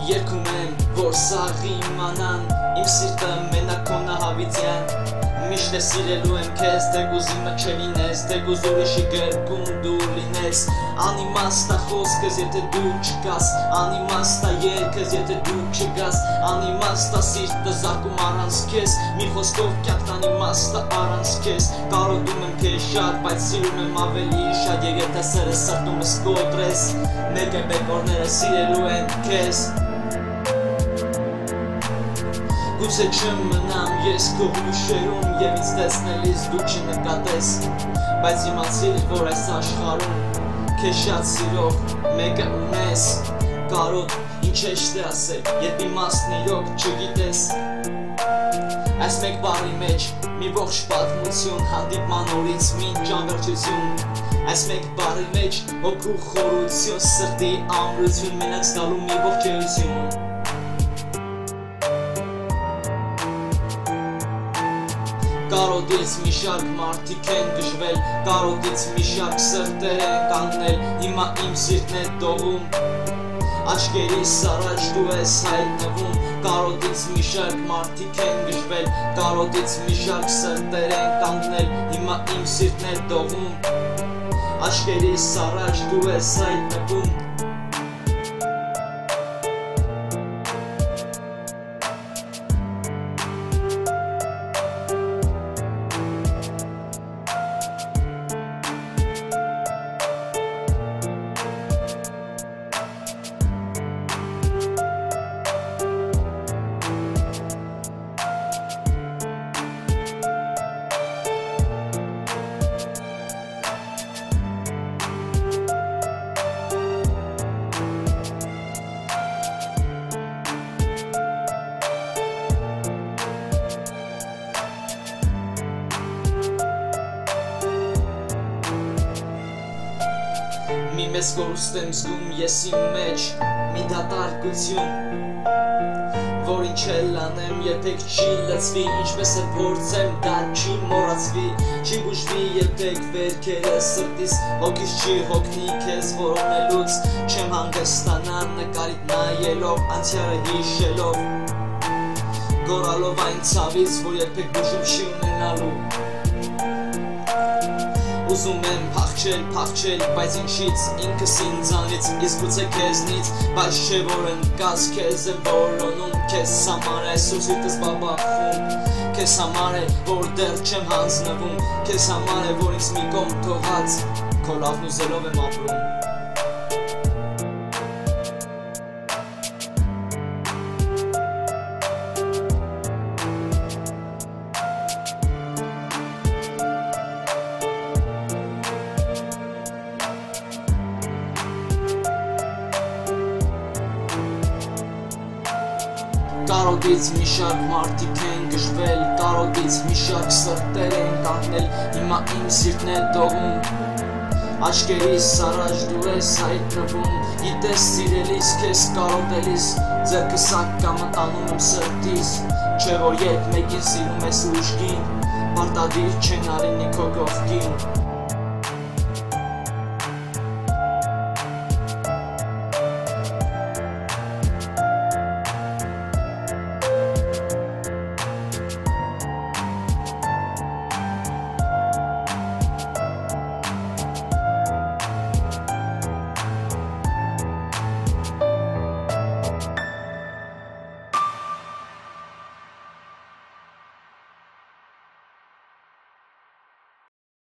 Երգում եմ, որ սաղ իմանան, իմ սիրտը մենակ քո նահավիցյան։ Միշտ է սիրելու եմ քեզ, թե գուզիմը չլինես, թե գուզ ուրիշի գրկում դու լինես։ Անիմաստ է խոսքս, եթե դու չկաս, անիմաստ է երգս, եթե դու չգաս, անիմաստ է սիրտը զարկում առանց քեզ, մի խոսքով կյանքն անիմաստ է առանց քեզ։ Կարոտում եմ քեզ շատ, բայց սիրում եմ ավելի շատ, եւ եթե սերը սրտումս կոտրես, մեկ է բեկորները սիրելու են քեզ։ Գուցե չմնամ ես քո հուշերում և ինձ տեսնելիս դու չնկատես, բայց իմացիր, որ այս աշխարհում քեզ շատ սիրող մեկը ունես։ Կարոտ ինչ հեշտ է ասել, երբ իմաստն իրոք չգիտես։ Այս մեկ բառի մեջ մի ողջ պատմություն, հանդիպման օրից մինչ անվերջություն։ Այս մեկ բառի մեջ հոգու խորություն, սրտի ամրություն, մենակ զգալու մի ողջ էություն։ Կարոտից մի շարք մարդիկ են գժվել, կարոտից մի շարք սրտեր են կանգնել, հիմա իմ սիրտն է տողում, աչքերիս առաջ դու ես հայտնվում։ Կարոտից մի շարք մարդիկ են գժվել, կարոտից մի շարք սրտեր են կանգնել, հիմա իմ սիրտն է տողում, աչքերիս առաջ դու ես հայտնվում։ Մի մեծ կորուստ եմ զգում ես իմ մեջ, մի դատարկություն, որ ինչ էլ անեմ երբեք չի լծվի, ինչպես է փորձեմ դա չի մոռացվի, չի բուժվի երբեք վերքերը սրտիս, հոգիս չի հոգնի քեզ որոնելուց, չեմ հանգստանա նկարիդ նայելով, անցյալը հիշելով, գորալով այն ցավից, որ երբեք բուժում չի ունենալու։ Ուզում եմ փախչել, բայց ինչից ինքս ինձանից, իսկ գուցե քեզնից, բայց չէ որ ընկած քեզ եմ որոնում, քեզ համար է սուրսիտս բաբախում, քեզ համար է որ դեռ չեմ հանձնվում, քեզ համար է որ ինձ մի կողմ թողած, քո լավն ուզելով եմ ապրում։ Կարոտից մի շարք մարդիկ են գժվել, կարոտից մի շարք սրտեր են կանգնել, հիմա իմ սիրտն է տողում, աչքերիս առաջ դու ես հայտնվում, գիտես սիրելիս քեզ կարոտելիս, ձեռքս ակկամը տանում եմ սրտիս, չէ որ երբ մեկին սիրում ես ուժգին, պարտադիր չեն արինի քո կողքին։